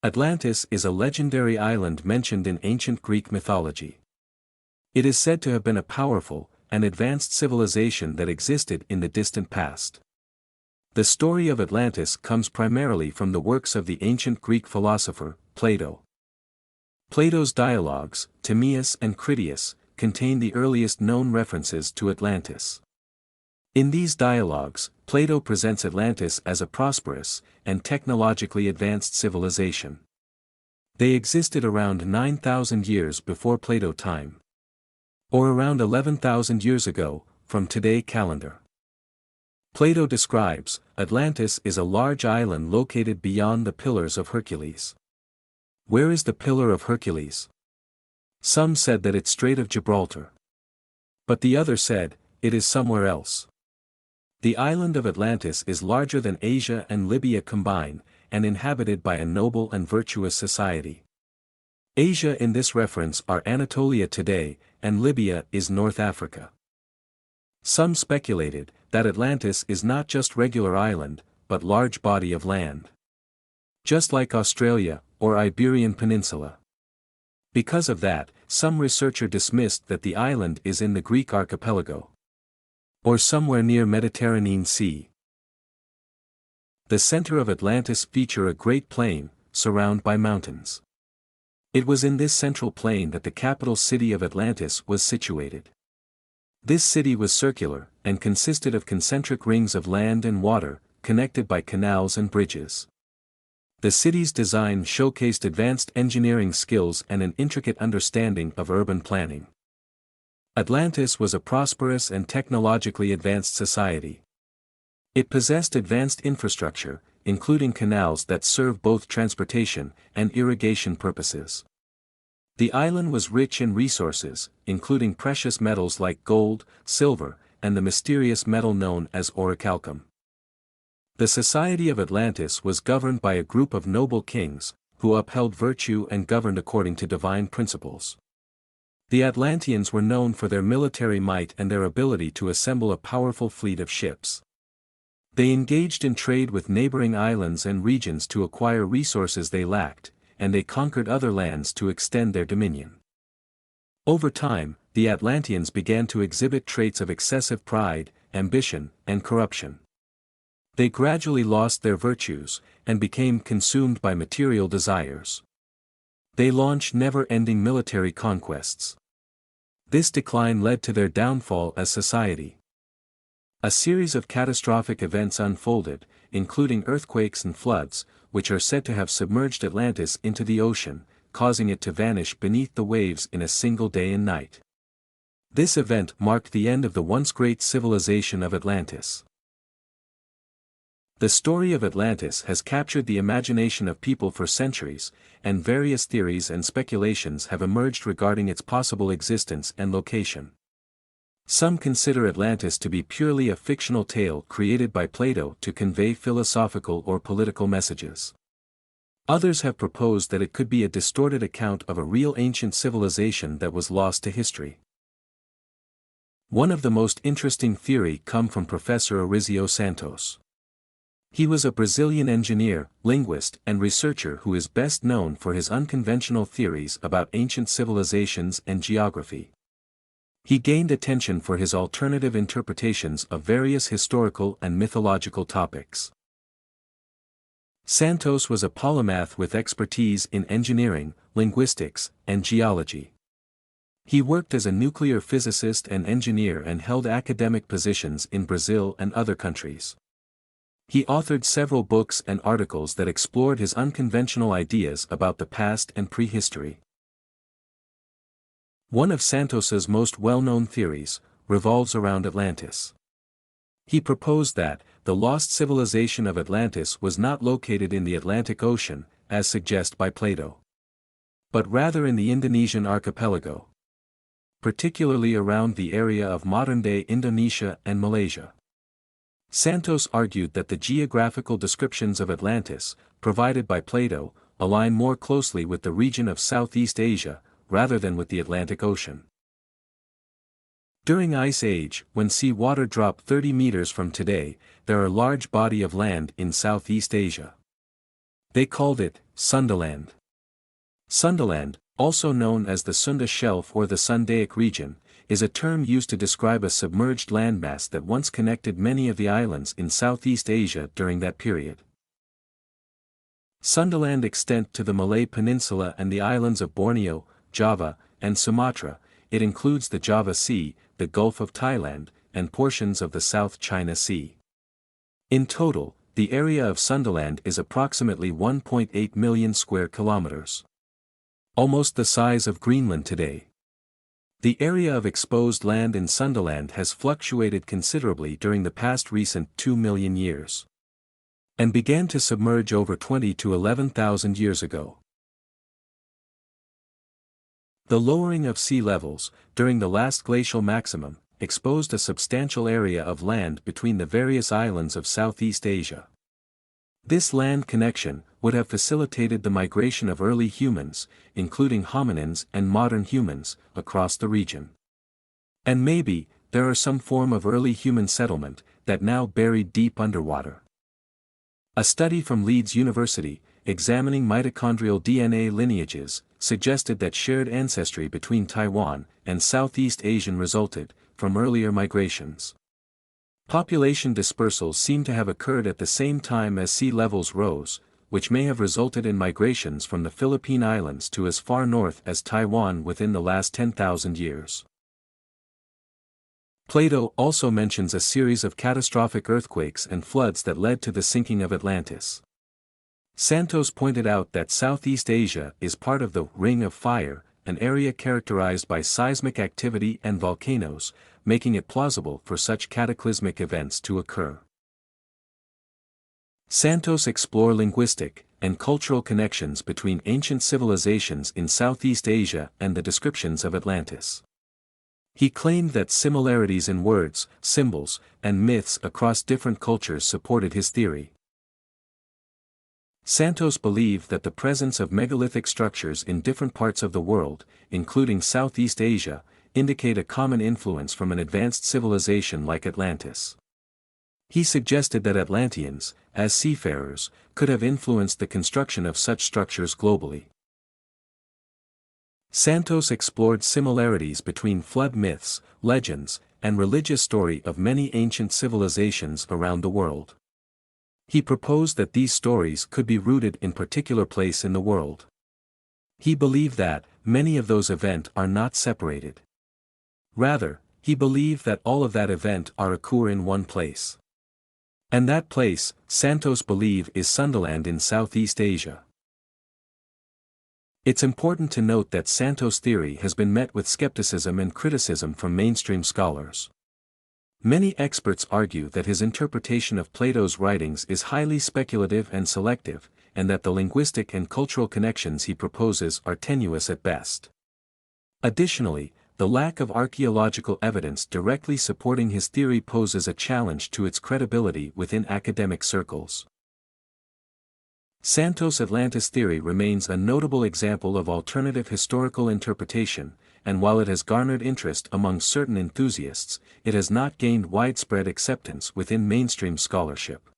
Atlantis is a legendary island mentioned in ancient Greek mythology. It is said to have been a powerful and advanced civilization that existed in the distant past. The story of Atlantis comes primarily from the works of the ancient Greek philosopher, Plato. Plato's dialogues, Timaeus and Critias, contain the earliest known references to Atlantis. In these dialogues, Plato presents Atlantis as a prosperous and technologically advanced civilization. They existed around 9,000 years before Plato time, or around 11,000 years ago, from today's calendar. Plato describes, Atlantis is a large island located beyond the Pillars of Hercules. Where is the Pillar of Hercules? Some said that it's Strait of Gibraltar. But the other said, it is somewhere else. The island of Atlantis is larger than Asia and Libya combined, and inhabited by a noble and virtuous society. Asia in this reference are Anatolia today, and Libya is North Africa. Some speculated that Atlantis is not just regular island, but large body of land. Just like Australia, or Iberian Peninsula. Because of that, some researcher dismissed that the island is in the Greek archipelago, or somewhere near Mediterranean Sea. The center of Atlantis feature a great plain, surrounded by mountains. It was in this central plain that the capital city of Atlantis was situated. This city was circular, and consisted of concentric rings of land and water, connected by canals and bridges. The city's design showcased advanced engineering skills and an intricate understanding of urban planning. Atlantis was a prosperous and technologically advanced society. It possessed advanced infrastructure, including canals that serve both transportation and irrigation purposes. The island was rich in resources, including precious metals like gold, silver, and the mysterious metal known as orichalcum. The society of Atlantis was governed by a group of noble kings, who upheld virtue and governed according to divine principles. The Atlanteans were known for their military might and their ability to assemble a powerful fleet of ships. They engaged in trade with neighboring islands and regions to acquire resources they lacked, and they conquered other lands to extend their dominion. Over time, the Atlanteans began to exhibit traits of excessive pride, ambition, and corruption. They gradually lost their virtues, and became consumed by material desires. They launched never-ending military conquests. This decline led to their downfall as society. A series of catastrophic events unfolded, including earthquakes and floods, which are said to have submerged Atlantis into the ocean, causing it to vanish beneath the waves in a single day and night. This event marked the end of the once great civilization of Atlantis. The story of Atlantis has captured the imagination of people for centuries, and various theories and speculations have emerged regarding its possible existence and location. Some consider Atlantis to be purely a fictional tale created by Plato to convey philosophical or political messages. Others have proposed that it could be a distorted account of a real ancient civilization that was lost to history. One of the most interesting theories comes from Professor Prof Santos. He was a Brazilian engineer, linguist, and researcher who is best known for his unconventional theories about ancient civilizations and geography. He gained attention for his alternative interpretations of various historical and mythological topics. Santos was a polymath with expertise in engineering, linguistics, and geology. He worked as a nuclear physicist and engineer and held academic positions in Brazil and other countries. He authored several books and articles that explored his unconventional ideas about the past and prehistory. One of Santos's most well-known theories revolves around Atlantis. He proposed that the lost civilization of Atlantis was not located in the Atlantic Ocean, as suggested by Plato, but rather in the Indonesian archipelago, particularly around the area of modern-day Indonesia and Malaysia. Santos argued that the geographical descriptions of Atlantis, provided by Plato, align more closely with the region of Southeast Asia, rather than with the Atlantic Ocean. During Ice Age, when sea water dropped 30 meters from today, there are large body of land in Southeast Asia. They called it Sundaland. Sundaland, also known as the Sunda Shelf or the Sundaic region, is a term used to describe a submerged landmass that once connected many of the islands in Southeast Asia during that period. Sundaland extends to the Malay Peninsula and the islands of Borneo, Java, and Sumatra. It includes the Java Sea, the Gulf of Thailand, and portions of the South China Sea. In total, the area of Sundaland is approximately 1.8 million square kilometers. Almost the size of Greenland today. The area of exposed land in Sundaland has fluctuated considerably during the past recent 2 million years, and began to submerge over 20 to 11,000 years ago. The lowering of sea levels, during the last glacial maximum, exposed a substantial area of land between the various islands of Southeast Asia. This land connection would have facilitated the migration of early humans, including hominins and modern humans, across the region. And maybe, there are some form of early human settlement, that now buried deep underwater. A study from Leeds University, examining mitochondrial DNA lineages, suggested that shared ancestry between Taiwan and Southeast Asian resulted from earlier migrations. Population dispersal seemed to have occurred at the same time as sea levels rose, which may have resulted in migrations from the Philippine Islands to as far north as Taiwan within the last 10,000 years. Plato also mentions a series of catastrophic earthquakes and floods that led to the sinking of Atlantis. Santos pointed out that Southeast Asia is part of the Ring of Fire, an area characterized by seismic activity and volcanoes, making it plausible for such cataclysmic events to occur. Santos explored linguistic and cultural connections between ancient civilizations in Southeast Asia and the descriptions of Atlantis. He claimed that similarities in words, symbols, and myths across different cultures supported his theory. Santos believed that the presence of megalithic structures in different parts of the world, including Southeast Asia, indicate a common influence from an advanced civilization like Atlantis. He suggested that Atlanteans, as seafarers, could have influenced the construction of such structures globally. Santos explored similarities between flood myths, legends, and religious story of many ancient civilizations around the world. He proposed that these stories could be rooted in particular place in the world. He believed that many of those events are not separated. Rather, he believed that all of that event are occur in one place. And that place, Santos believed, is Sundaland in Southeast Asia. It's important to note that Santos' theory has been met with skepticism and criticism from mainstream scholars. Many experts argue that his interpretation of Plato's writings is highly speculative and selective, and that the linguistic and cultural connections he proposes are tenuous at best. Additionally, the lack of archaeological evidence directly supporting his theory poses a challenge to its credibility within academic circles. Santos Atlantis theory remains a notable example of alternative historical interpretation, and while it has garnered interest among certain enthusiasts, it has not gained widespread acceptance within mainstream scholarship.